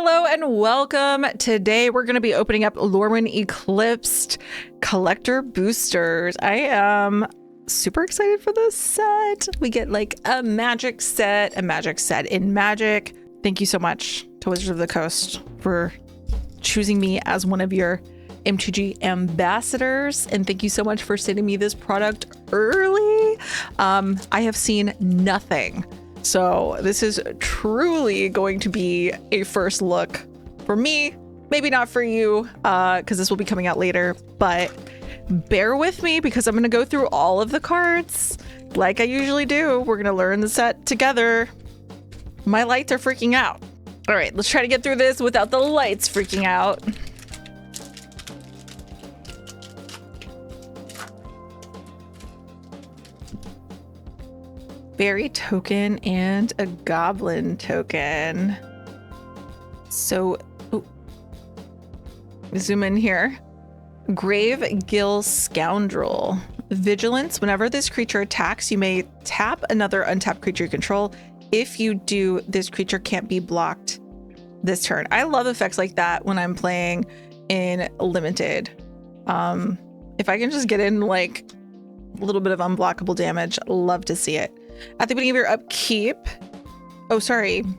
Hello and welcome. Today we're going to be opening up Lorwyn Eclipsed collector boosters. I am super excited for this set. We get like a magic set in magic. Thank you so much to Wizards of the Coast for choosing me as one of your MTG ambassadors. And thank you so much for sending me this product early. I have seen nothing. So this is truly going to be a first look for me, maybe not for you, because this will be coming out later, but bear with me because I'm going to go through all of the cards like I usually do. We're going to learn the set together. My lights are freaking out. All right, let's try to get through this without the lights freaking out. Fairy token and a goblin token. So, zoom in here. Grave Gill Scoundrel. Vigilance. Whenever this creature attacks, you may tap another untapped creature you control. If you do, this creature can't be blocked this turn. I love effects like that when I'm playing in limited. If I can just get in like a little bit of unblockable damage, love to see it. At the beginning of your upkeep, at the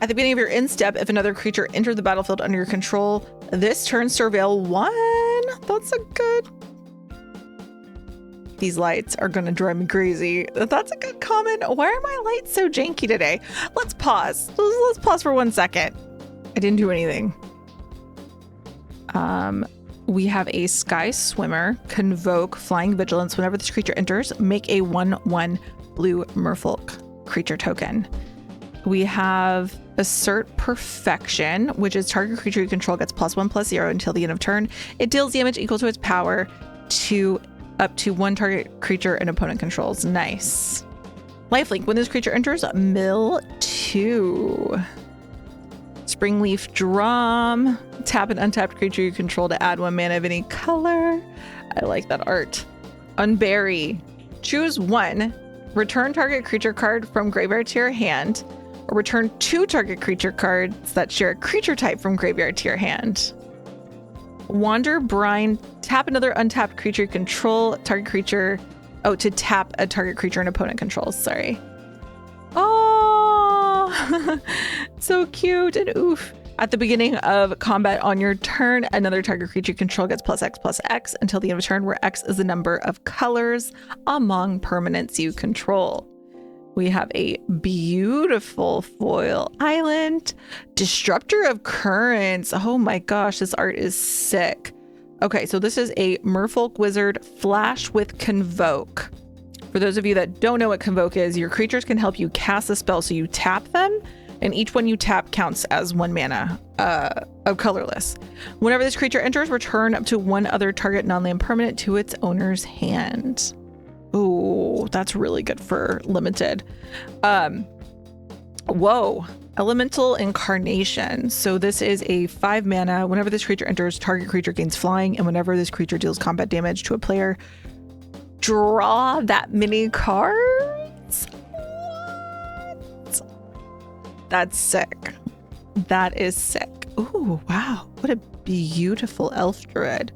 beginning of your end step, if another creature entered the battlefield under your control, this turn surveil 1. That's a good. These lights are gonna drive me crazy. That's a good comment. Why are my lights so janky today? Let's pause. Let's pause for 1 second. I didn't do anything. We have a Sky Swimmer, Convoke, Flying Vigilance. Whenever this creature enters, make a 1/1 blue merfolk creature token. We have Assert Perfection, which is target creature you control gets +1/+0 until the end of turn. It deals damage equal to its power to up to one target creature an opponent controls. Nice. Lifelink, when this creature enters, mill 2. Springleaf Drum. Tap an untapped creature you control to add 1 mana of any color. I like that art. Unbury. Choose 1. Return target creature card from graveyard to your hand, or return 2 target creature cards that share a creature type from graveyard to your hand. Wander Brine. Tap another untapped creature you control. Target creature. Oh, to tap a target creature an opponent controls. Sorry. Oh, so cute and oof. At the beginning of combat on your turn, another target creature you control gets +X/+X until the end of turn, where X is the number of colors among permanents you control. We have a beautiful foil island. Disruptor of Currents. Oh my gosh, this art is sick. Okay, so this is a Merfolk Wizard Flash with Convoke. For those of you that don't know what Convoke is, your creatures can help you cast a spell, so you tap them, and each one you tap counts as 1 mana of colorless. Whenever this creature enters, return up to 1 other target non-land permanent to its owner's hand. Ooh, that's really good for limited. Whoa, Elemental Incarnation. So this is a 5 mana. Whenever this creature enters, target creature gains flying, and whenever this creature deals combat damage to a player, draw that many cards. What? That's sick. That is sick. Ooh, wow. What a beautiful elf druid.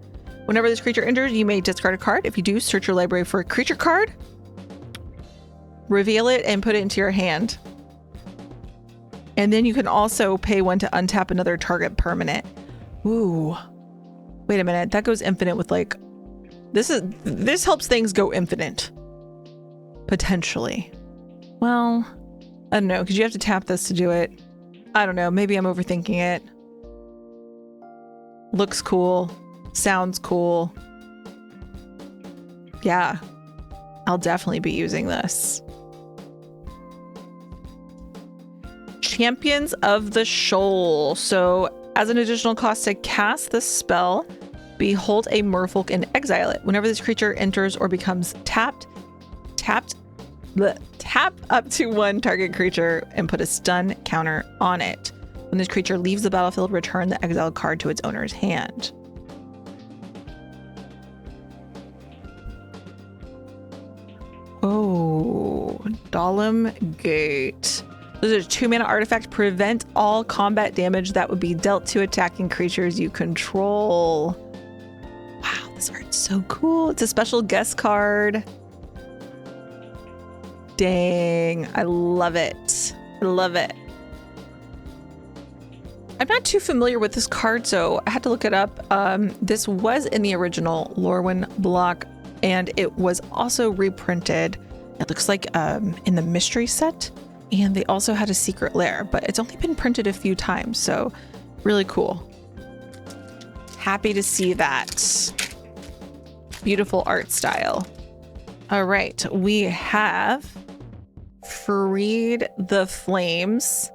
Whenever this creature enters, you may discard a card. If you do, search your library for a creature card, reveal it, and put it into your hand. And then you can also pay 1 to untap another target permanent. Ooh. Wait a minute. That goes infinite with like... This helps things go infinite. Potentially. Well, I don't know, because you have to tap this to do it. I don't know. Maybe I'm overthinking it. Looks cool. Sounds cool. Yeah. I'll definitely be using this. Champions of the Shoal. So as an additional cost to cast this spell, behold a merfolk and exile it. Whenever this creature enters or becomes tapped, tap up to 1 target creature and put a stun counter on it. When this creature leaves the battlefield, return the exiled card to its owner's hand. Oh, Dahlem Gate. This is a 2-mana artifact. Prevent all combat damage that would be dealt to attacking creatures you control. Wow, this art's so cool. It's a special guest card. Dang, I love it. I love it. I'm not too familiar with this card, so I had to look it up. This was in the original Lorwyn block, and it was also reprinted. It looks like in the mystery set, and they also had a secret lair, but it's only been printed a few times, so really cool. Happy to see that. Beautiful art style. All right, we have Freed the Flames.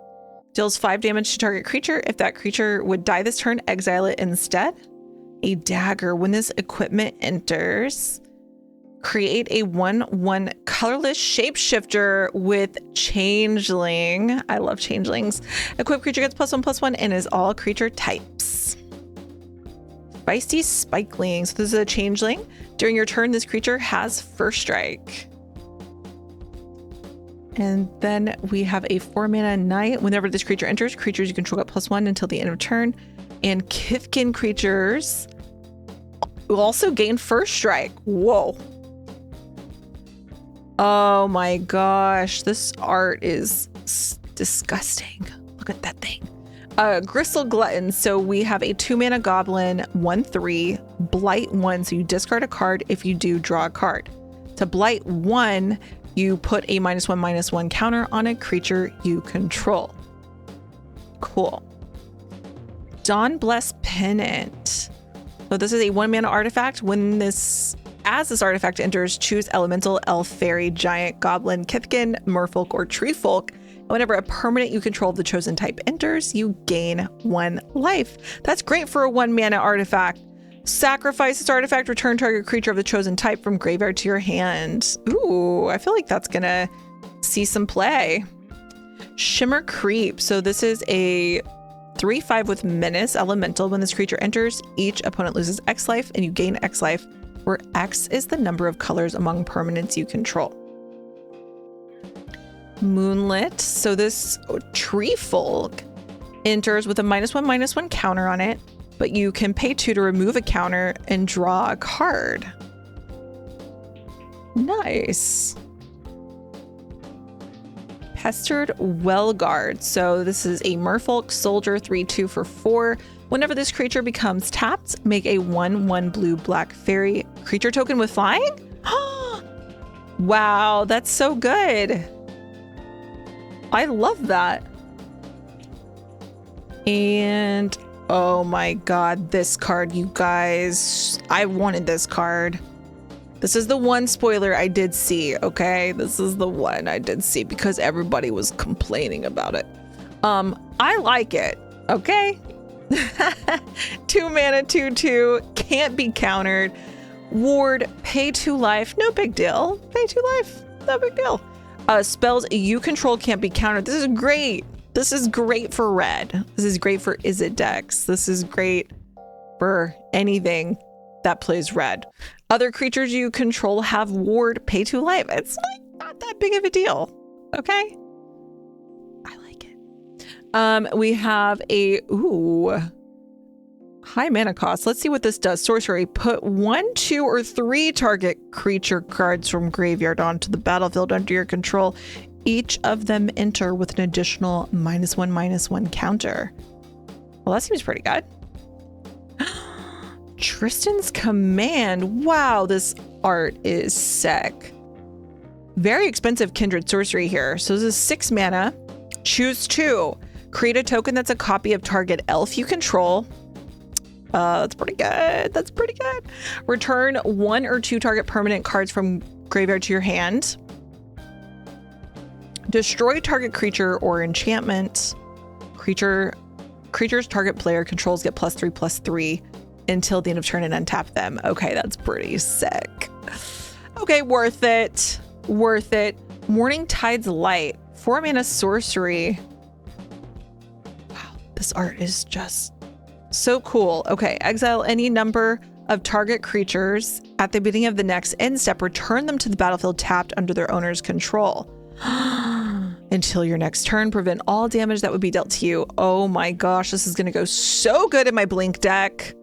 Deals 5 damage to target creature. If that creature would die this turn, exile it instead. A dagger. When this equipment enters, create a 1/1 colorless shapeshifter with changeling. I love changelings. Equipped creature gets +1/+1 and is all creature types. Feisty Spikeling. So this is a changeling. During your turn, this creature has first strike. And then we have a 4-mana Knight. Whenever this creature enters, creatures you control get +1 until the end of turn. And Kithkin creatures will also gain first strike. Whoa. Oh my gosh. This art is disgusting. Look at that thing. Gristle Glutton. So we have a 2-mana Goblin, 1/3, Blight 1. So you discard a card. If you do, draw a card. To Blight 1, you put a -1/-1 counter on a creature you control. Cool. Dawnblessed Pennant. So this is a 1-mana artifact. As this artifact enters, choose elemental, elf, fairy, giant, goblin, kithkin, merfolk, or treefolk. And whenever a permanent you control of the chosen type enters, you gain 1 life. That's great for a 1-mana artifact. Sacrifice this artifact, return target creature of the chosen type from graveyard to your hand. Ooh, I feel like that's gonna see some play. Shimmer Creep. So this is a 3/5 with Menace Elemental. When this creature enters, each opponent loses X life and you gain X life, where X is the number of colors among permanents you control. Moonlit. So this treefolk enters with a -1/-1 counter on it, but you can pay 2 to remove a counter and draw a card. Nice. Pestered Wellguard. So this is a merfolk soldier, 3/2 for 4. Whenever this creature becomes tapped, make a 1/1 blue-black fairy creature token with flying. Wow, that's so good. I love that. And oh my god, this card, you guys. I wanted this card. This is the one spoiler I did see, okay? This is the one I did see because everybody was complaining about it. I like it, okay? 2 mana, 2/2, can't be countered. Ward, pay 2 life, no big deal. Pay 2 life, no big deal. Spells you control can't be countered. This is great. This is great for red. This is great for Izzet decks. This is great for anything that plays red. Other creatures you control have ward, pay 2 life. It's like not that big of a deal. Okay. I like it. We have a high mana cost. Let's see what this does. Sorcery. Put 1, 2, or 3 target creature cards from graveyard onto the battlefield under your control. Each of them enter with an additional -1/-1 counter. Well, that seems pretty good. Tristan's Command. Wow, this art is sick. Very expensive kindred sorcery here. So this is 6 mana. Choose 2. Create a token that's a copy of target elf you control. That's pretty good. That's pretty good. Return 1 or 2 target permanent cards from graveyard to your hand. Destroy target creature or enchantment. Creature's target player controls get +3/+3 until the end of turn and untap them. Okay, that's pretty sick. Okay, worth it. Worth it. Morning Tide's Light. 4 mana sorcery. Wow, this art is just so cool. Okay, exile any number of target creatures at the beginning of the next end step. Return them to the battlefield tapped under their owner's control. until your next turn. Prevent all damage that would be dealt to you. Oh my gosh, this is going to go so good in my blink deck.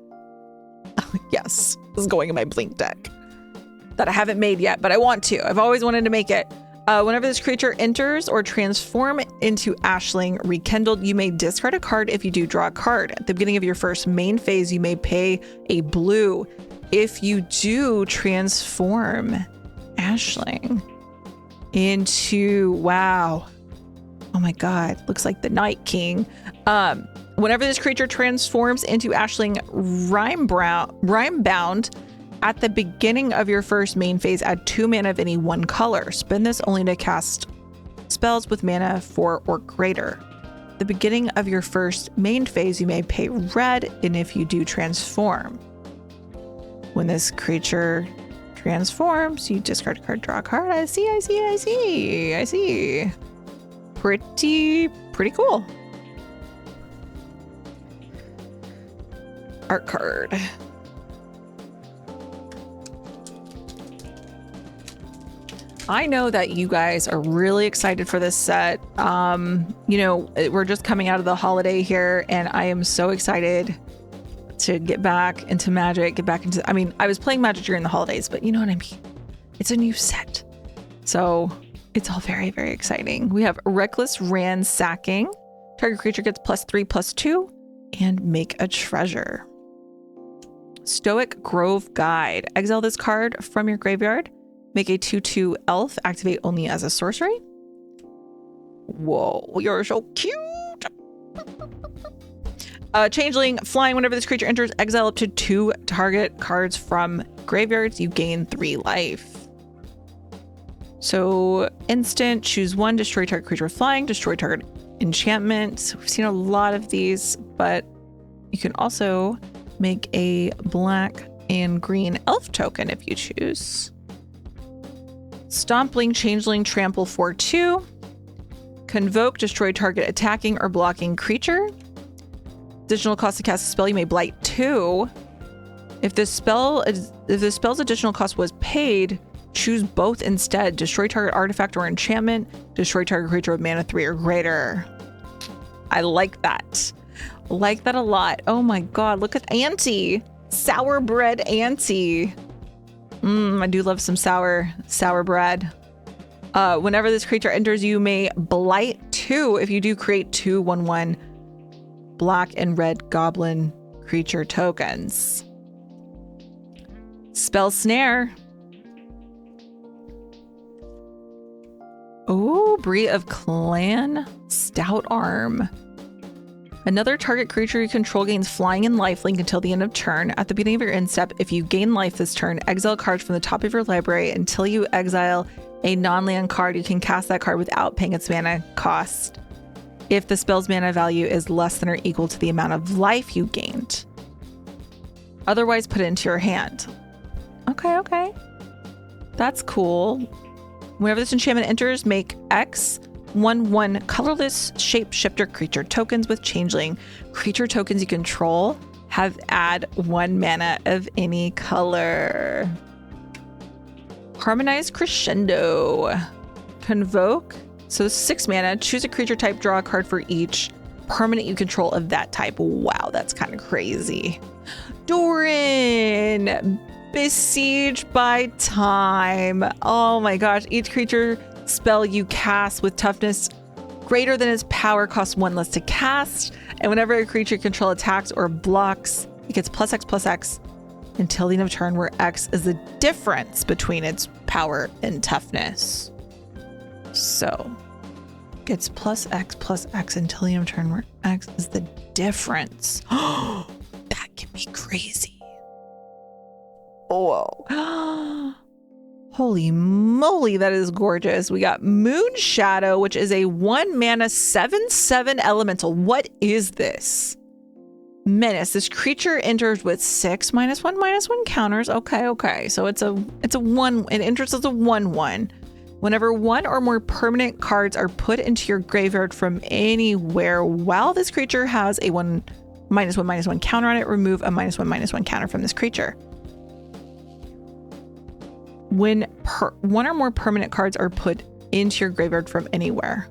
Yes, this is going in my blink deck that I haven't made yet, but I want to. I've always wanted to make it. Whenever this creature enters or transform into Ashling Rekindled, you may discard a card. If you do, draw a card. At the beginning of your first main phase, you may pay a blue. If you do transform Ashling into, wow, oh my god, looks like the Night King. Whenever this creature transforms into Ashling Rime-bound, at the beginning of your first main phase, add 2 mana of any one color. Spend this only to cast spells with mana 4 or greater. At the beginning of your first main phase, you may pay red, and if you do transform. When this creature transforms, you discard a card, draw a card. I see. Pretty cool. Art card. I know that you guys are really excited for this set. You know, we're just coming out of the holiday here, and I am so excited to get back into Magic, I mean, I was playing Magic during the holidays, but you know what I mean? It's a new set. So it's all very, very exciting. We have Reckless Ransacking. Target creature gets +3/+2 and make a treasure. Stoic Grove Guide. Exile this card from your graveyard. Make a 2/2 elf, activate only as a sorcery. Whoa, you're so cute. Changeling, flying. Whenever this creature enters, exile up to 2 target cards from graveyards. You gain 3 life. So instant, choose 1, destroy target creature with flying, destroy target enchantment. We've seen a lot of these, but you can also make a black and green elf token if you choose. Stompling, Changeling, Trample 4/2. Convoke, destroy target attacking or blocking creature. Additional cost to cast a spell, you may blight 2. If the spell's additional cost was paid, choose both instead. Destroy target artifact or enchantment. Destroy target creature with mana 3 or greater. I like that. I like that a lot. Oh my god, look at Auntie. Sour bread Auntie. I do love some sour bread. Whenever this creature enters, you may blight 2. If you do, create 2 1/1 black and red goblin creature tokens. Spell Snare. Oh, Brie of Clan Stout Arm. Another target creature you control gains flying and lifelink until the end of turn. At the beginning of your end step, if you gain life this turn, exile cards from the top of your library. Until you exile a non-land card, you can cast that card without paying its mana cost if the spell's mana value is less than or equal to the amount of life you gained. Otherwise, put it into your hand. Okay. That's cool. Whenever this enchantment enters, make X 1/1 colorless shapeshifter creature tokens with Changeling. Creature tokens you control add 1 mana of any color. Harmonized Crescendo. Convoke. So 6 mana. Choose a creature type. Draw a card for each permanent you control of that type. Wow, that's kind of crazy. Doran. Besieged by Time. Oh my gosh. Each creature spell you cast with toughness greater than its power costs 1 less to cast. And whenever a creature you control attacks or blocks, it gets +X/+X until the end of turn, where X is the difference between its power and toughness. So gets +X/+X until the end of turn, where X is the difference. Oh, that can be crazy. Whoa. Holy moly, that is gorgeous. We got Moon Shadow, which is a 1 mana 7/7 elemental. What is this? Menace. This creature enters with 6 -1/-1 counters. Okay. So it's a 1. It enters as a 1/1. Whenever 1 or more permanent cards are put into your graveyard from anywhere, while this creature has a 1 -1/-1 counter on it, remove a -1/-1 counter from this creature. When 1 or more permanent cards are put into your graveyard from anywhere.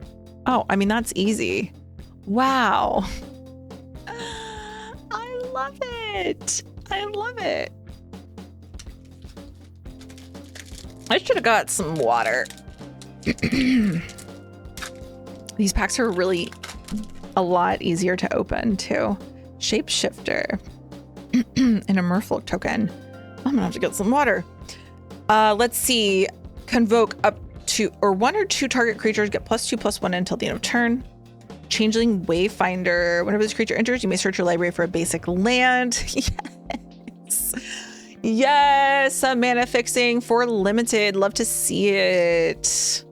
Oh, I mean, that's easy. Wow. I love it. I love it. I should have got some water. These packs are really a lot easier to open too. Shapeshifter and a merfolk token. I'm gonna have to get some water. Let's see. Convoke up to or 1 or 2 target creatures get +2/+1 until the end of turn. Changeling Wayfinder. Whenever this creature enters, you may search your library for a basic land. Yes. Yes, a mana fixing for limited. Love to see it.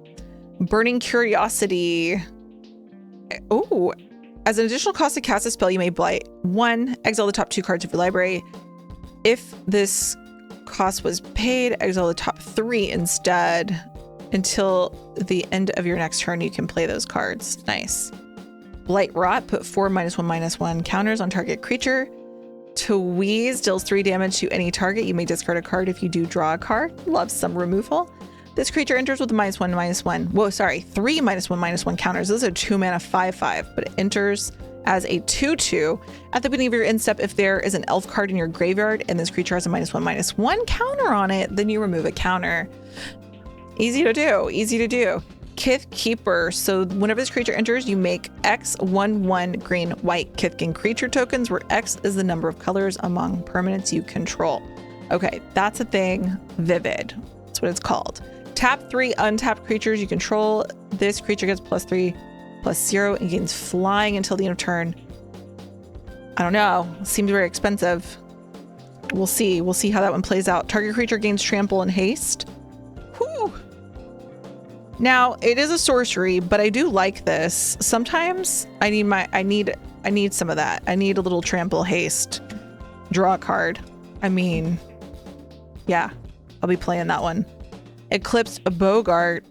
Burning Curiosity. Oh, as an additional cost to cast a spell, you may blight 1, exile the top 2 cards of your library. If this cost was paid, exile the top 3 instead. Until the end of your next turn, you can play those cards. Nice. Blight Rot, put 4 -1/-1 counters on target creature. Tweeze deals 3 damage to any target. You may discard a card if you do draw a card. Love some removal. This creature enters with a -1/-1. Whoa, sorry, 3 -1/-1 counters. This is a 2-mana 5/5, but it enters as a 2/2. At the beginning of your end step, if there is an elf card in your graveyard and this creature has a -1/-1 counter on it, then you remove a counter. Easy to do, easy to do. Kith Keeper. So whenever this creature enters, you make X 1/1 green white Kithkin creature tokens, where X is the number of colors among permanents you control. Okay, that's a thing. Vivid. That's what it's called. Tap 3 untapped creatures you control. This creature gets +3/+0 and gains flying until the end of turn. I don't know. Seems very expensive. We'll see. We'll see how that one plays out. Target creature gains trample and haste. Whew. Now, it is a sorcery, but I do like this. Sometimes I need some of that. I need a little trample haste. Draw a card. I mean, yeah, I'll be playing that one. Eclipsed Bogart.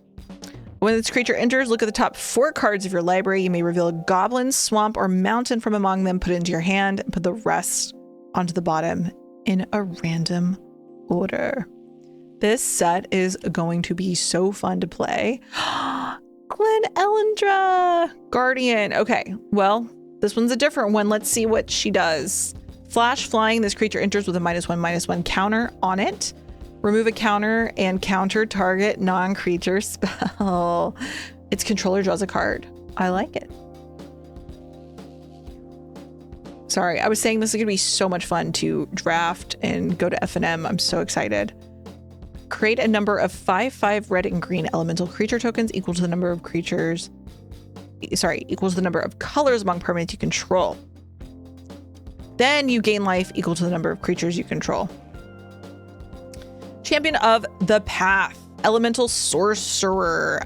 When this creature enters, look at the top 4 cards of your library. You may reveal a goblin, swamp, or mountain from among them, put it into your hand, and put the rest onto the bottom in a random order. This set is going to be so fun to play. Glen Elendra, Guardian. Okay, well, this one's a different one. Let's see what she does. Flash Flying. This creature enters with a -1/-1 counter on it. Remove a counter and counter target non-creature spell. Its controller draws a card. I like it. Sorry, I was saying this is going to be so much fun to draft and go to FNM. I'm so excited. Create a number of 5/5 red and green elemental creature tokens equal to the number of creatures. Sorry, equals the number of colors among permanents you control. Then you gain life equal to the number of creatures you control. Champion of the Path, Elemental Sorcerer.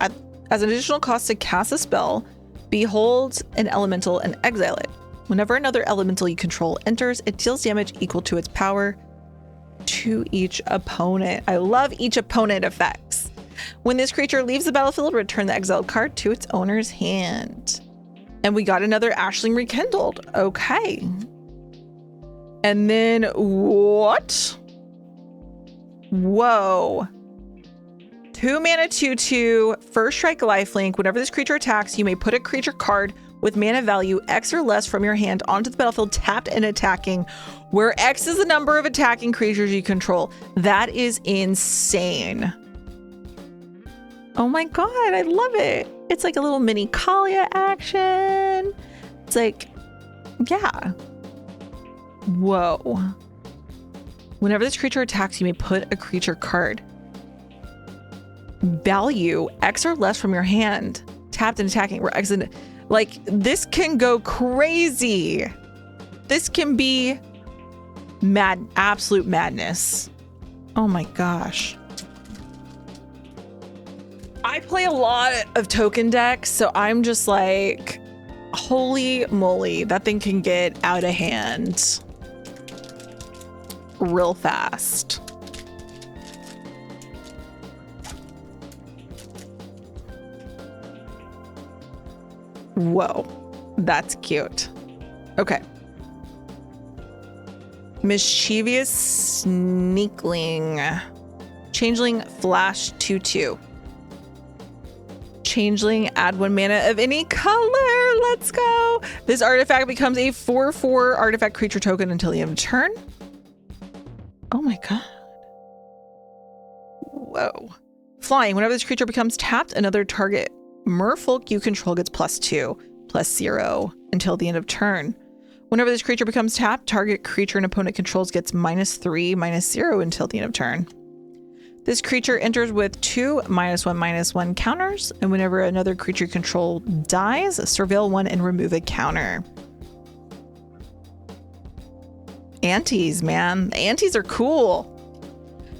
As an additional cost to cast a spell, behold an elemental and exile it. Whenever another elemental you control enters, it deals damage equal to its power to each opponent. I love each opponent effects. When this creature leaves the battlefield, return the exiled card to its owner's hand. And we got another Ashling Rekindled. Okay. And then what? Whoa. 2 mana 2/2, first strike lifelink. Whenever this creature attacks, you may put a creature card with mana value X or less from your hand onto the battlefield, tapped and attacking, where X is the number of attacking creatures you control. That is insane. Oh my god, I love it. It's like a little mini Taalia action. It's like, yeah. Whoa. Whenever this creature attacks, you may put a creature card value X or less from your hand, tapped and attacking, where X is... Like, this can go crazy. This can be mad, absolute madness. Oh my gosh. I play a lot of token decks, so I'm just like, holy moly, that thing can get out of hand real fast. Whoa, that's cute. Okay. Mischievous Sneakling. Changeling Flash 2/2. changeling, add 1 mana of any color. Let's go. This artifact becomes a 4/4 artifact creature token until the end of turn. Oh my god. Whoa. Flying. Whenever this creature becomes tapped, another target merfolk you control gets +2/+0 until the end of turn. Whenever this creature becomes tapped, target creature an opponent controls gets -3/-0 until the end of turn. This creature enters with 2 -1/-1 counters, and whenever another creature you control dies, surveil 1 and remove a counter. Antes, man. The antes are cool.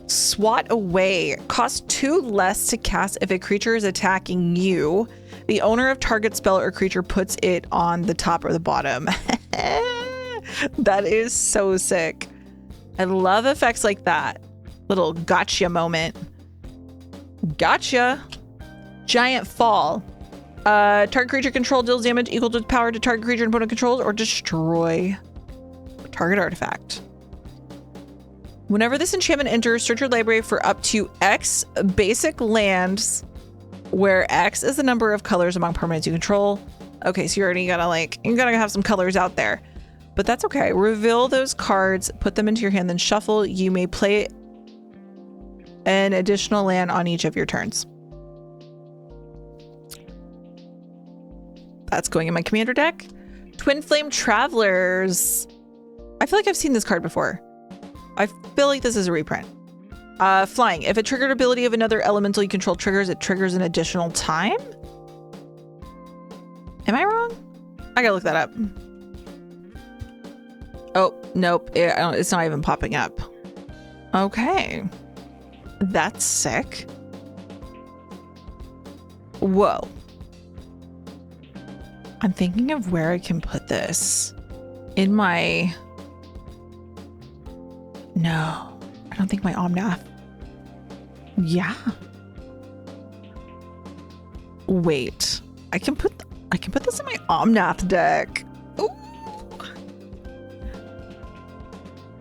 Swat away. Costs 2 less to cast if a creature is attacking you. The owner of target spell or creature puts it on the top or the bottom. That is so sick. I love effects like that. Little gotcha moment. Gotcha. Giant fall. Target creature control deals damage equal to the power to target creature and opponent controls, or destroy target artifact. Whenever this enchantment enters, search your library for up to X basic lands, where X is the number of colors among permanents you control. Okay, so you already gotta you gotta have some colors out there, but that's okay. Reveal those cards, put them into your hand, then shuffle. You may play an additional land on each of your turns. That's going in my commander deck. Twin Flame Travelers. I feel like I've seen this card before. I feel like this is a reprint. Flying. If a triggered ability of another elemental you control triggers, it triggers an additional time? Am I wrong? I gotta look that up. Oh, nope. It's not even popping up. Okay. That's sick. Whoa. I'm thinking of where I can put this. In my... No, I don't think my Omnath. Yeah. Wait, I can put this in my Omnath deck. Ooh.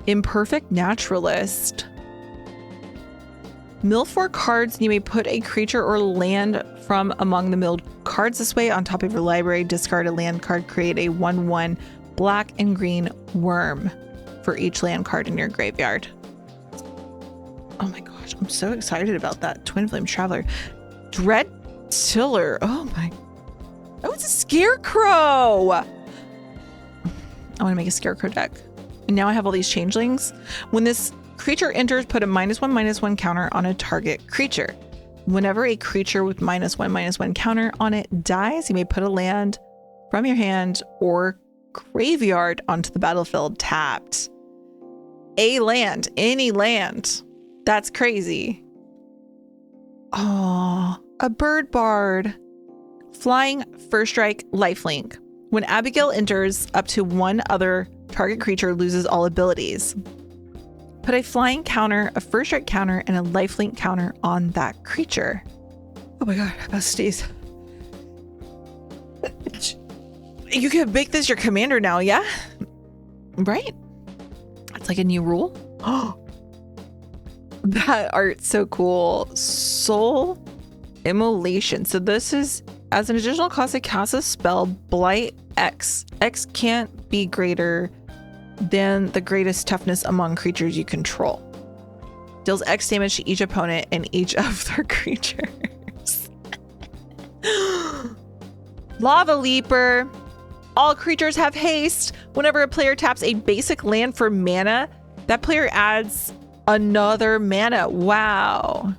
Imperfect Naturalist. Mill 4 cards, and you may put a creature or land from among the milled cards this way on top of your library. Discard a land card, create a 1/1 black and green worm for each land card in your graveyard. Oh my gosh, I'm so excited about that. Twin Flame Traveler. Dread Tiller. Oh my. Oh, it's a Scarecrow. I want to make a Scarecrow deck. And now I have all these changelings. When this creature enters, put a -1/-1 counter on a target creature. Whenever a creature with -1/-1 counter on it dies, you may put a land from your hand or graveyard onto the battlefield tapped. A land, any land. That's crazy. Oh, a bird bard. Flying, first strike, lifelink. When Abigail enters, up to 1 other target creature loses all abilities. Put a flying counter, a first strike counter, and a lifelink counter on that creature. Oh my god, I'm about to sneeze. You can make this your commander now, yeah? Right? It's like a new rule. Oh, that art's so cool. Soul Immolation. So this is, as an additional cost to cast a spell, Blight X. X can't be greater than the greatest toughness among creatures you control. Deals X damage to each opponent and each of their creatures. Lava Leaper. All creatures have haste. Whenever a player taps a basic land for mana, that player adds another mana. Wow.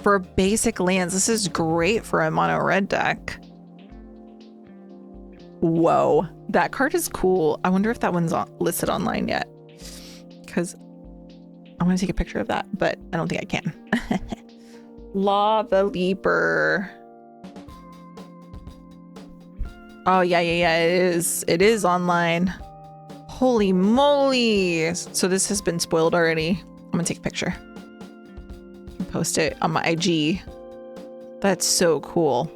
For basic lands, this is great for a mono red deck. Whoa, that card is cool. I wonder if that one's listed online yet, because I want to take a picture of that, but I don't think I can. Lava Leaper. Oh, yeah. It is online. Holy moly. So this has been spoiled already. I'm gonna take a picture and post it on my IG. That's so cool.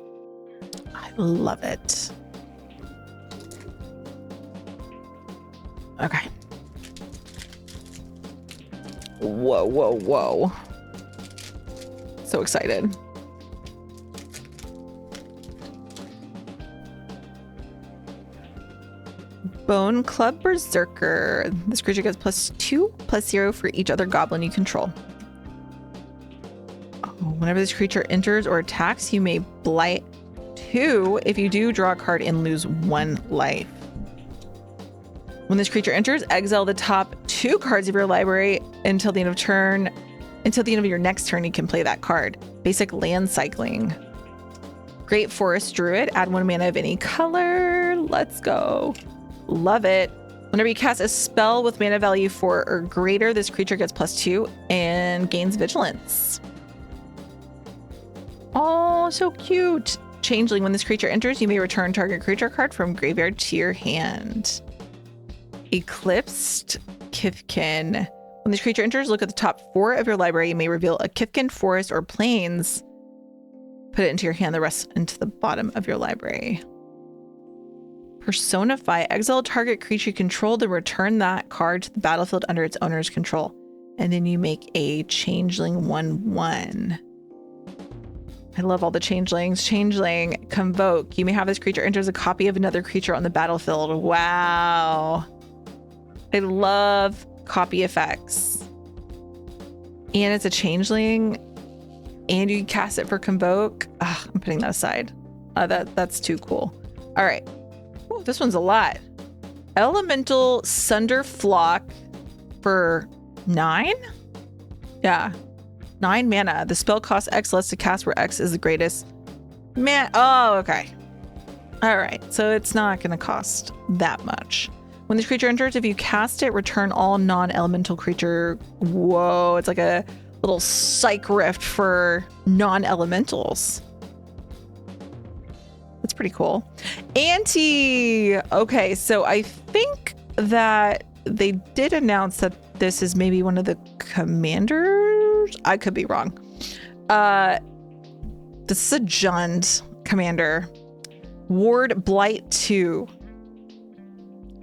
I love it. Okay. Whoa. So excited. Bone Club Berserker. This creature gets +2/+0 for each other goblin you control. Whenever this creature enters or attacks, you may blight 2. If you do, draw a card and lose 1 life. When this creature enters, exile the top 2 cards of your library until the end of turn. Until the end of your next turn, you can play that card. Basic land cycling. Great Forest Druid. Add 1 mana of any color. Let's go. Love it. Whenever you cast a spell with mana value 4 or greater, this creature gets +2 and gains vigilance. Oh, so cute. Changeling. When this creature enters, you may return target creature card from graveyard to your hand. Eclipsed Kifkin. When this creature enters, look at the top 4 of your library. You may reveal a Kifkin, forest, or plains. Put it into your hand, the rest into the bottom of your library. Personify. Exile a target creature you control, then return that card to the battlefield under its owner's control. And then you make a changeling 1/1. I love all the changelings. Changeling. Convoke. You may have this creature enter as a copy of another creature on the battlefield. Wow. I love copy effects. And it's a changeling. And you cast it for Convoke. Ugh, I'm putting that aside. That's too cool. All right. Ooh, this one's a lot. Elemental Sunder Flock for 9? Yeah. 9 mana. The spell costs X less to cast where X is the greatest. Man. Oh, okay. All right. So it's not going to cost that much. When this creature enters, if you cast it, return all non-elemental creature. Whoa. It's like a little psych rift for non-elementals. That's pretty cool. Anti. Okay. So I think that they did announce that this is maybe one of the commanders. I could be wrong. This is a Jund commander. Ward Blight 2.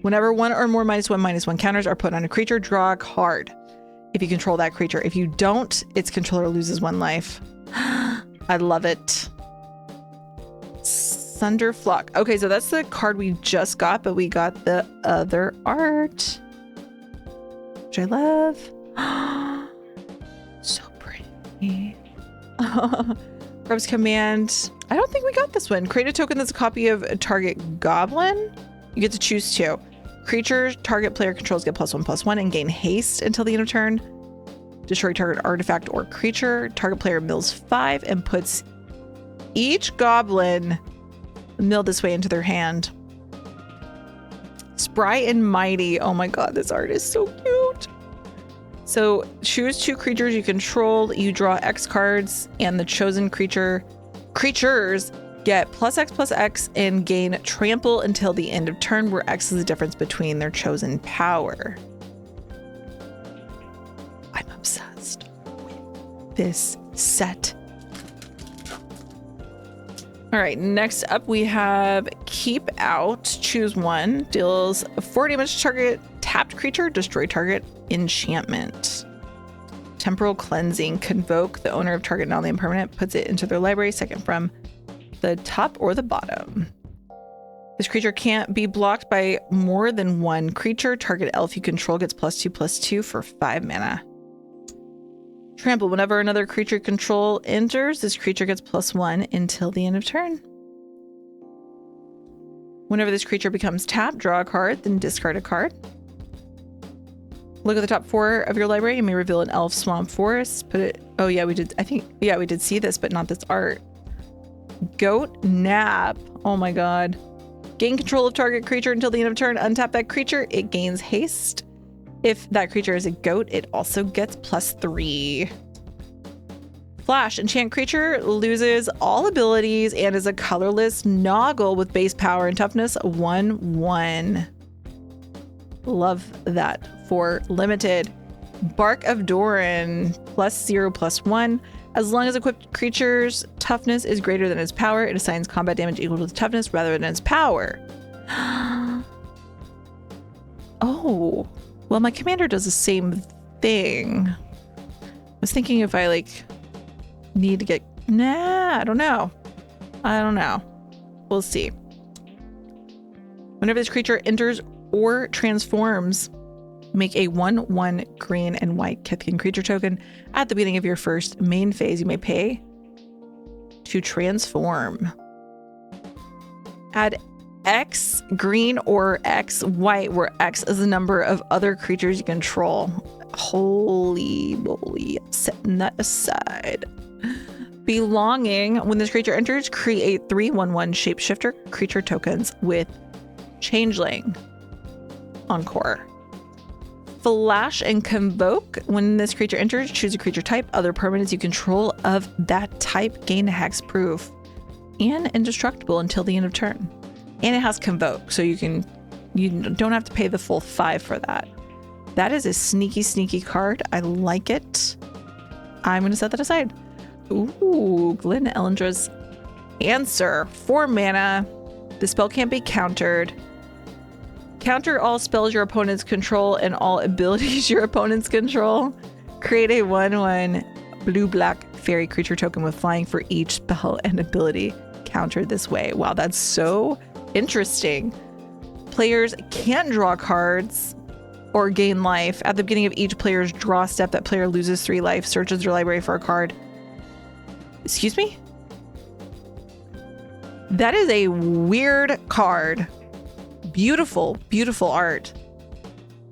Whenever 1 or more -1/-1 counters are put on a creature, draw a card. If you control that creature. If you don't, its controller loses 1 life. I love it. Sunder Flock. Okay, so that's the card we just got, but we got the other art, which I love. So pretty. Grub's Command. I don't think we got this one. Create a token that's a copy of a target goblin. You get to choose 2. Creature target player controls get +1/+1 and gain haste until the end of turn. Destroy target artifact or creature. Target player mills 5 and puts each goblin milled this way into their hand. Spry and Mighty. Oh my god, this art is so cute. So choose 2 creatures you control. You draw X cards, and the chosen creatures get +X/+X and gain trample until the end of turn, where X is the difference between their chosen power. I'm obsessed with this set. All right, next up we have Keep Out. Choose 1. Deals 4 damage to target tapped creature. Destroy target enchantment. Temporal Cleansing. Convoke. The owner of target non-land permanent puts it into their library, second from the top or the bottom. This creature can't be blocked by more than 1 creature. Target elf you control gets +2/+2 for 5 mana. Trample. Whenever another creature control enters, this creature gets +1 until the end of turn. Whenever this creature becomes tapped, draw a card, then discard a card. Look at the top 4 of your library. You may reveal an elf, swamp, forest. Put it. Oh yeah, we did. I think, yeah, we did see this, but not this art. Goat Nap. Oh my god. Gain control of target creature until the end of turn. Untap that creature. It gains haste. If that creature is a goat, it also gets +3. Flash. Enchant creature loses all abilities and is a colorless noggle with base power and toughness 1/1. Love that for limited. Bark of Doran. +0/+1. As long as equipped creature's toughness is greater than its power, it assigns combat damage equal to the toughness rather than its power. Oh. Well, my commander does the same thing. I was thinking if I need to get... Nah, I don't know. We'll see. Whenever this creature enters or transforms, make a 1/1 green and white Kithkin creature token. At the beginning of your first main phase, you may pay to transform. Add X green or X white, where X is the number of other creatures you control. Holy moly, setting that aside. Belonging. When this creature enters, create 3/1/1 shapeshifter creature tokens with Changeling Encore. Flash and Convoke. When this creature enters, choose a creature type. Other permanents you control of that type gain hexproof and indestructible until the end of turn. And it has Convoke, so you don't have to pay the full 5 for that. That is a sneaky, sneaky card. I like it. I'm going to set that aside. Ooh, Glenn Ellendra's Answer. 4 mana. The spell can't be countered. Counter all spells your opponents control and all abilities your opponents control. Create a 1/1 blue-black fairy creature token with flying for each spell and ability countered this way. Wow, that's so interesting. Players can't draw cards or gain life. At the beginning of each player's draw step, that player loses 3 life, searches their library for a card. Excuse me? That is a weird card. Beautiful, beautiful art.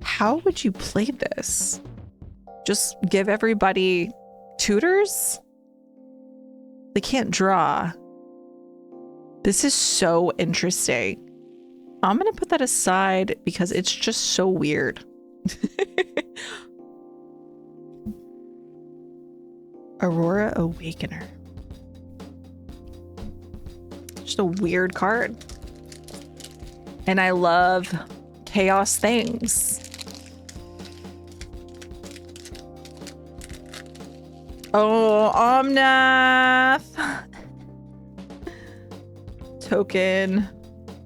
How would you play this? Just give everybody tutors? They can't draw. This is so interesting. I'm going to put that aside because it's just so weird. Aurora Awakener. Just a weird card. And I love chaos things. Oh, Omnath. Token.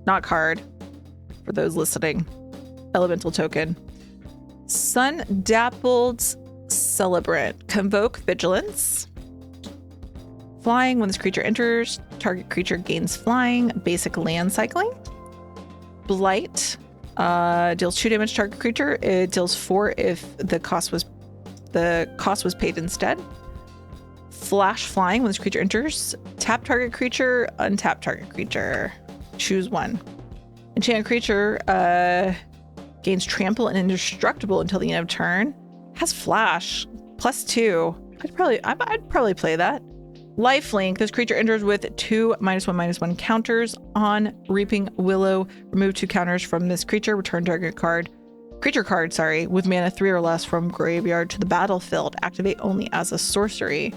Not card. For those listening. Elemental token. Sun Dappled Celebrant. Convoke Vigilance. Flying. When this creature enters, target creature gains flying. Basic land cycling. Blight. Deals 2 damage to target creature. It deals 4 if the cost was paid instead. Flash Flying. When this creature enters, tap target creature, untap target creature. Choose one. Enchanted creature gains trample and indestructible until the end of turn. Has flash +2. I'd probably play that. Lifelink. This creature enters with 2 -1/-1 counters on Reaping Willow. Remove 2 counters from this creature. Return target creature card, with mana 3 or less from graveyard to the battlefield. Activate only as a sorcery.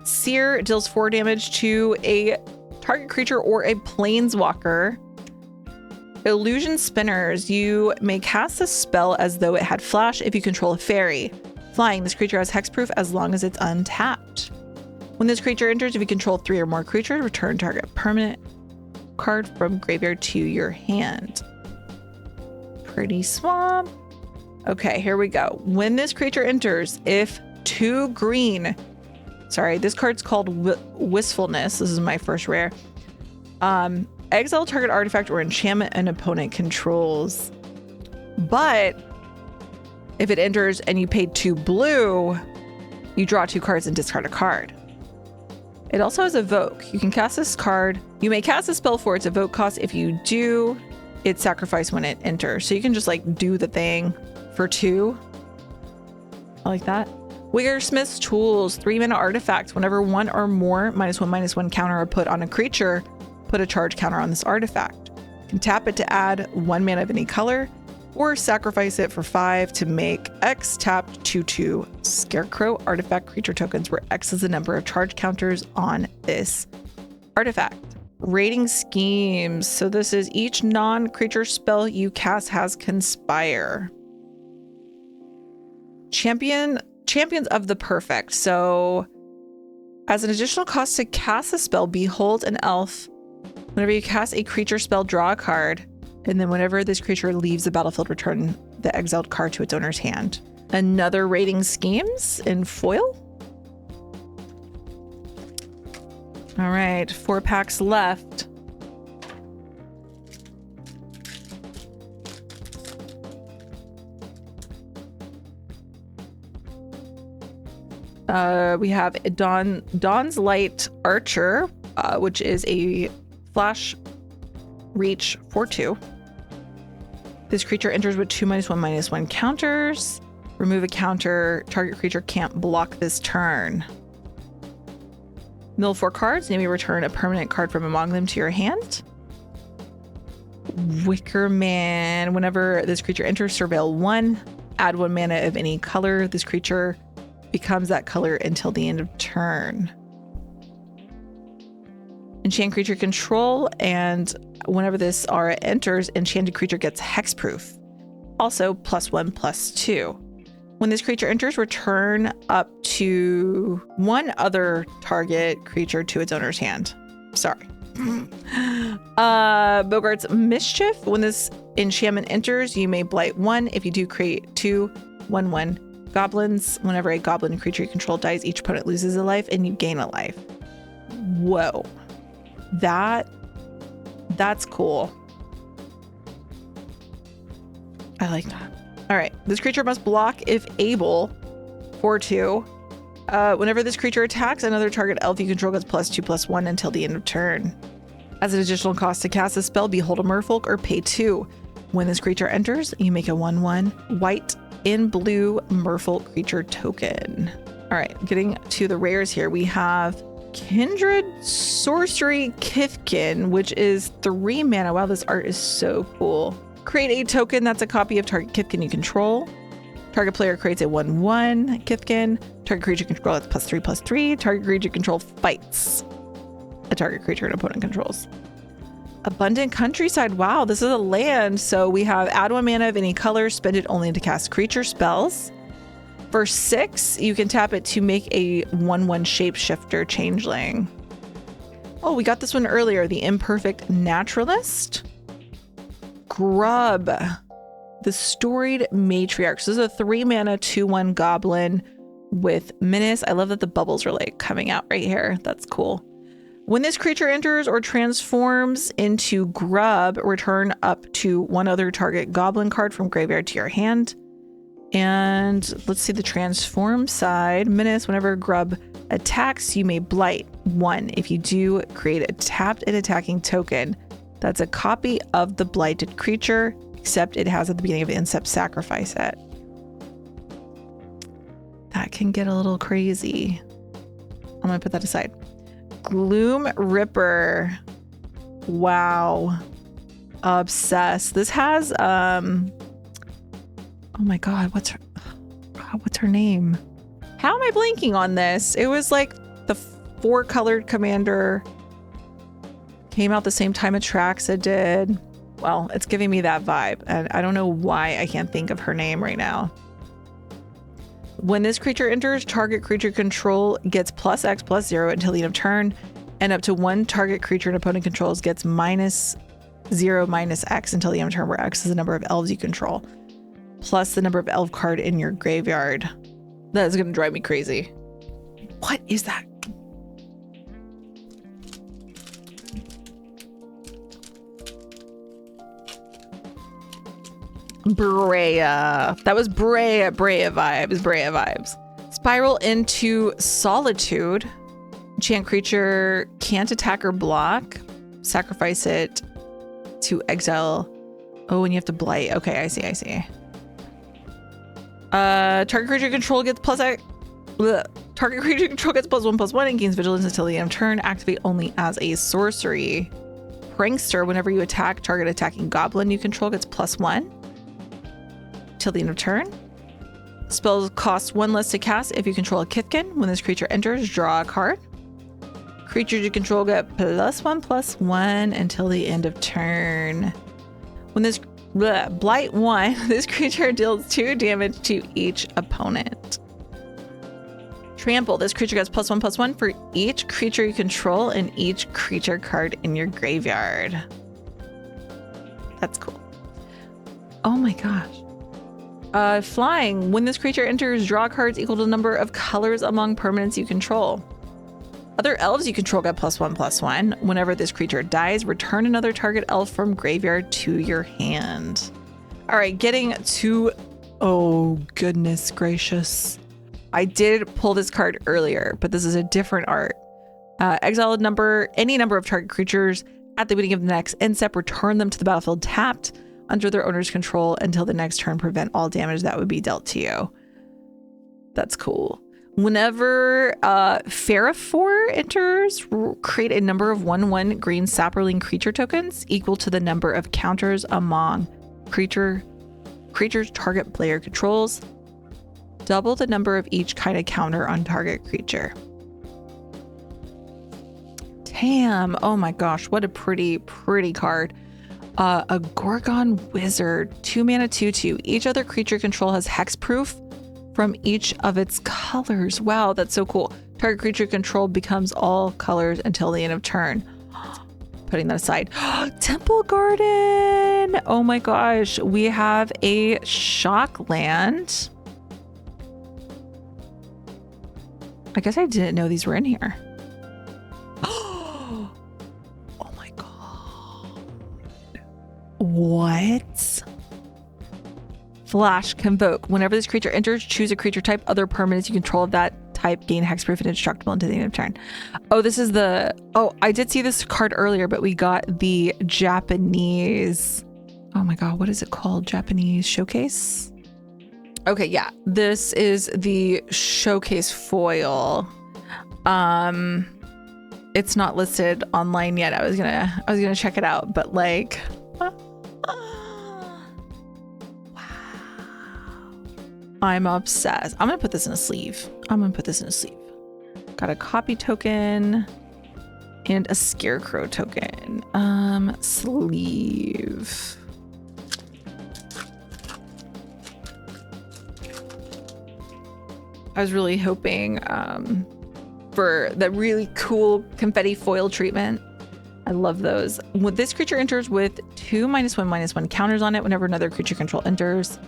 Seer deals 4 damage to a target creature or a planeswalker. Illusion Spinners. You may cast a spell as though it had flash if you control a fairy. Flying. This creature has hexproof as long as it's untapped. When this creature enters, if you control 3 or more creatures, return target permanent card from graveyard to your hand. Pretty swamp. Okay, here we go. When this creature enters, if 2 green... Sorry, this card's called Wistfulness. This is my first rare. Exile target artifact or enchantment an opponent controls. But if it enters and you paid 2 blue, you draw 2 cards and discard a card. It also has Evoke. You can cast this card. You may cast a spell for its Evoke cost. If you do, it's sacrificed when it enters. So you can just do the thing for 2. I like that. Wiggersmith's Tools. 3 mana artifacts. Whenever 1 or more -1/-1 counter are put on a creature, put a charge counter on this artifact. You can tap it to add 1 mana of any color, or sacrifice it for 5 to make X tapped 2/2 Scarecrow artifact creature tokens, where X is the number of charge counters on this artifact. Rating schemes. So this is each non-creature spell you cast has Conspire. Champions of the Perfect. So as an additional cost to cast a spell, behold an elf. Whenever you cast a creature spell, draw a card. And then whenever this creature leaves the battlefield, return the exiled card to its owner's hand. Another rating schemes in foil. All right, 4 packs left. We have Dawn's Light Archer, which is a flash reach 4/2. This creature enters with 2/1/1 counters. Remove a counter. Target creature can't block this turn. Mill 4 cards. You may return a permanent card from among them to your hand. Wicker Man. Whenever this creature enters, surveil 1. Add 1 mana of any color. This creature becomes that color until the end of turn. Enchant creature control, and whenever this aura enters, enchanted creature gets hexproof. Also +1/+2. When this creature enters, return up to 1 other target creature to its owner's hand. Sorry. Bogart's Mischief. When this enchantment enters, you may blight 1. If you do, create 2 1/1 goblins. Whenever a goblin creature you control dies, each opponent loses a life and you gain a life. Whoa. That's cool. I like that. All right. This creature must block if able. 4/2. Whenever this creature attacks, another target elf you control gets +2/+1 until the end of turn. As an additional cost to cast a spell, behold a merfolk or pay 2. When this creature enters, you make a 1/1 white in blue merfolk creature token. All right, getting to the rares here, we have Kindred Sorcery Kithkin, which is 3 mana. Wow, this art is so cool. Create a token that's a copy of target Kithkin you control. Target player creates a 1/1 Kithkin. Target creature control gets +3/+3. Target creature control fights a target creature an opponent controls. Abundant Countryside. Wow, this is a land. So we have add 1 mana of any color, spend it only to cast creature spells. For 6, you can tap it to make a 1/1 shapeshifter changeling. Oh, we got this one earlier. The Imperfect Naturalist. Grub, the Storied Matriarch. So this is a 3 mana 2/1 goblin with menace. I love that the bubbles are like coming out right here. That's cool. When this creature enters or transforms into Grub, return up to 1 other target goblin card from graveyard to your hand. And let's see the transform side. Menace, whenever Grub attacks, you may blight 1. If you do, create a tapped and attacking token that's a copy of the blighted creature, except it has at the beginning of Incept sacrifice it. That can get a little crazy. I'm gonna put that aside. Gloom Ripper. Wow. Obsessed. This has oh my god, what's her name? How am I blanking on this? It was like the 4-colored commander. Came out the same time Atraxa did. Well, it's giving me that vibe, and I don't know why I can't think of her name right now. When this creature enters, target creature control gets +X/+0 until the end of turn, and up to 1 target creature an opponent controls gets -0/-X until the end of turn, where X is the number of elves you control, plus the number of elf card in your graveyard. That is going to drive me crazy. What is that? Brea. That was Brea vibes. Spiral into Solitude. Enchant creature can't attack or block. Sacrifice it to exile. Oh, and you have to blight. Okay, I see. Target creature control gets Target creature control gets +1/+1 and gains vigilance until the end of turn. Activate only as a sorcery. Prankster. Whenever you attack, target attacking goblin you control gets +1 till the end of turn. Spells cost 1 less to cast if you control a Kithkin. When this creature enters, draw a card. Creatures you control get +1/+1 until the end of turn. When this blight 1, this creature deals 2 damage to each opponent. Trample. This creature gets +1/+1 for each creature you control and each creature card in your graveyard. That's cool. Oh my gosh. Flying. When this creature enters, draw cards equal to the number of colors among permanents you control. Other elves you control get +1/+1. Whenever this creature dies, return another target elf from graveyard to your hand. All right, getting to, oh goodness gracious. I did pull this card earlier, but this is a different art. Exile any number of target creatures at the beginning of the next end step. Return them to the battlefield tapped under their owner's control until the next turn. Prevent all damage that would be dealt to you. That's cool. Whenever Ferrophore enters, create a number of 1/1 green sapperling creature tokens equal to the number of counters among creatures target player controls. Double the number of each kind of counter on target creature. Damn. Oh my gosh. What a pretty card. A Gorgon Wizard. 2 mana 2/2. Each other creature control has hexproof from each of its colors. Wow, that's so cool. Target creature control becomes all colors until the end of turn. Putting that aside. Temple Garden. Oh my gosh. We have a shock land. I guess I didn't know these were in here. Oh my god. What? Flash Convoke. Whenever this creature enters, choose a creature type. Other permanents you control of that type gain hexproof and indestructible until the end of turn. Oh, this is the... Oh, I did see this card earlier, but we got the Japanese... Oh my god, what is it called? Japanese Showcase? Okay, yeah. This is the Showcase foil. It's not listed online yet. I was gonna check it out, but like... I'm obsessed. I'm gonna put this in a sleeve. Got a copy token and a scarecrow token. Sleeve. I was really hoping for that really cool confetti foil treatment. I love those. When this creature enters with 2 -1/-1 counters on it, whenever another creature control enters,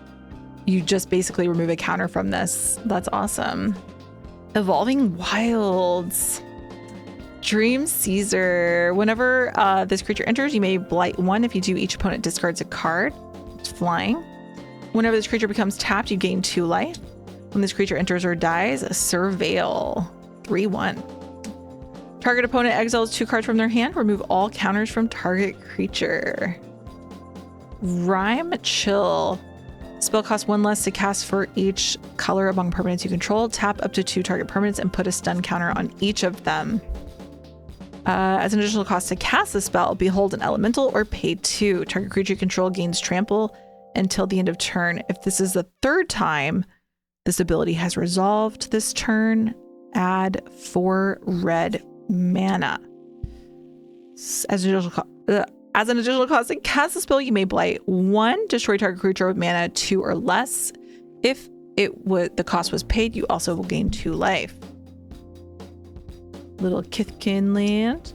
you just basically remove a counter from this. That's awesome. Evolving Wilds. Dream Caesar. Whenever this creature enters, you may blight 1. If you do, each opponent discards a card. It's flying. Whenever this creature becomes tapped, you gain 2 life. When this creature enters or dies, Surveil. 3/1. Target opponent exiles 2 cards from their hand. Remove all counters from target creature. Rhyme Chill. Spell costs 1 less to cast for each color among permanents you control. Tap up to 2 target permanents and put a stun counter on each of them. As an additional cost to cast the spell, behold an elemental or pay 2. Target creature you control gains trample until the end of turn. If this is the 3rd time this ability has resolved this turn, add 4 red mana. As an additional cost to cast the spell, you may blight 1, destroy target creature with mana 2 or less. If the cost was paid, you also will gain 2 life. Little Kithkin land.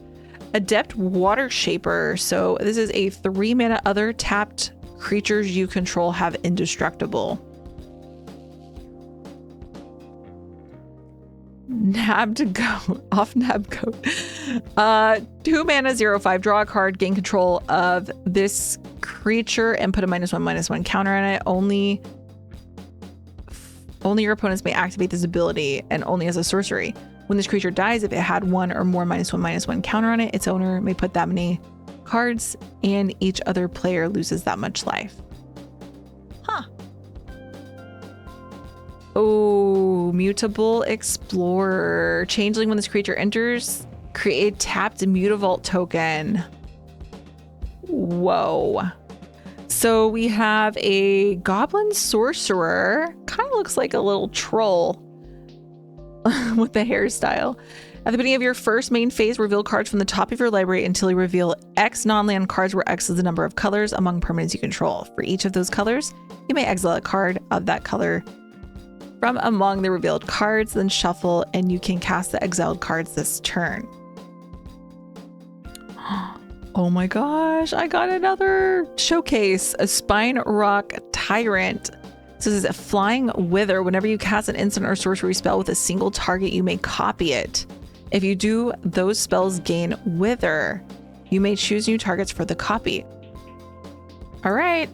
Adept Water Shaper. So this is a 3 mana. Other tapped creatures you control have indestructible. Nabbed Goat. Off Nabbed Goat. 2 mana, 0/5. Draw a card. Gain control of this creature and put a -1/-1 counter on it. Only your opponents may activate this ability, and only as a sorcery. When this creature dies, if it had 1 or more -1/-1 counter on it, its owner may put that many cards, and each other player loses that much life. Huh. Oh, Mutable Explorer. Changeling. When this creature enters, create tapped Mutavault token. Whoa. So we have a Goblin Sorcerer. Kind of looks like a little troll with the hairstyle. At the beginning of your first main phase, reveal cards from the top of your library until you reveal X non-land cards, where X is the number of colors among permanents you control. For each of those colors, you may exile a card of that color from among the revealed cards, then shuffle, and you can cast the exiled cards this turn. Oh my gosh, I got another showcase. A Spine Rock Tyrant. This is a Flying Wither. Whenever you cast an instant or sorcery spell with a single target, you may copy it. If you do, those spells gain Wither. You may choose new targets for the copy. All right.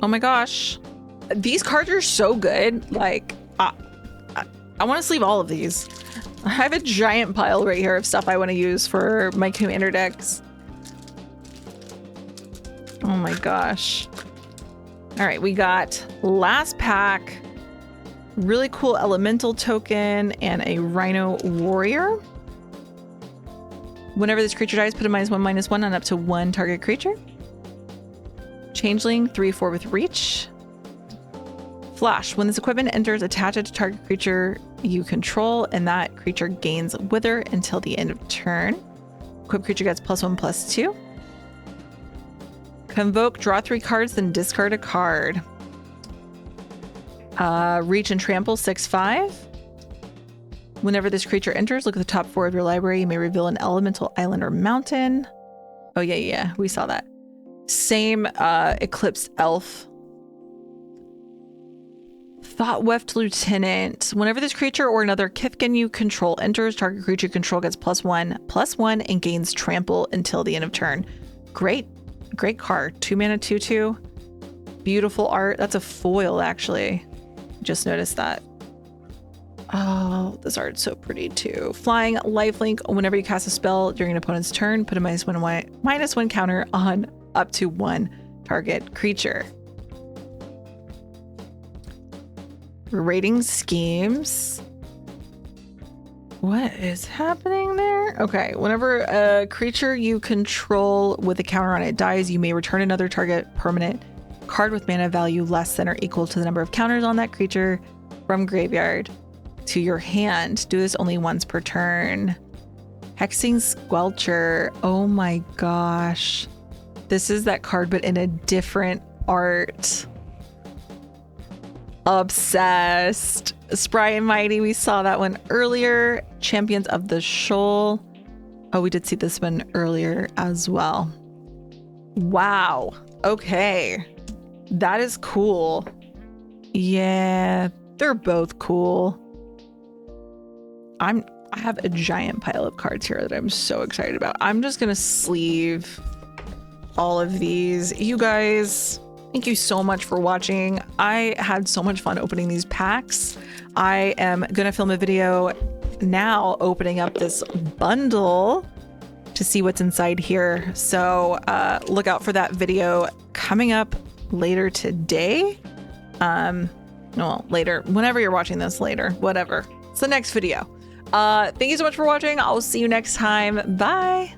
Oh my gosh. These cards are so good. Like, I want to sleeve all of these. I have a giant pile right here of stuff I want to use for my commander decks. Oh my gosh. All right, we got last pack. Really cool elemental token and a rhino warrior. Whenever this creature dies, put a -1/-1 on up to 1 target creature. Changeling, 3/4 with reach. Flash, when this equipment enters, attach it to target creature you control, and that creature gains Wither until the end of turn. Equipped creature gets +1/+2. Convoke, draw 3 cards, then discard a card. Reach and Trample, 6/5. Whenever this creature enters, look at the top 4 of your library. You may reveal an elemental island or mountain. Oh, yeah, we saw that. Same Eclipsed Elf. Thoughtweft Lieutenant. Whenever this creature or another Kithkin you control enters, target creature you control gets +1/+1 and gains Trample until the end of turn. Great card. 2 mana, 2/2. Beautiful art. That's a foil, actually. Just noticed that. Oh, this art's so pretty too. Flying, lifelink. Whenever you cast a spell during an opponent's turn, put a -1 counter on up to 1 target creature. Rating schemes. What is happening there? Okay, whenever a creature you control with a counter on it dies, you may return another target permanent card with mana value less than or equal to the number of counters on that creature from graveyard to your hand. Do this only once per turn. Hexing Squelcher. Oh my gosh. This is that card, but in a different art. Obsessed. Spry and Mighty, we saw that one earlier. Champions of the Shoal. Oh, we did see this one earlier as well. Wow. Okay. That is cool. Yeah, they're both cool. I have a giant pile of cards here that I'm so excited about. I'm just gonna sleeve all of these. You guys, thank you so much for watching. I had so much fun opening these packs. I am gonna film a video now opening up this bundle to see what's inside here. So look out for that video coming up later today. Well, later, whenever you're watching this later, whatever. It's the next video. Thank you so much for watching. I'll see you next time. Bye.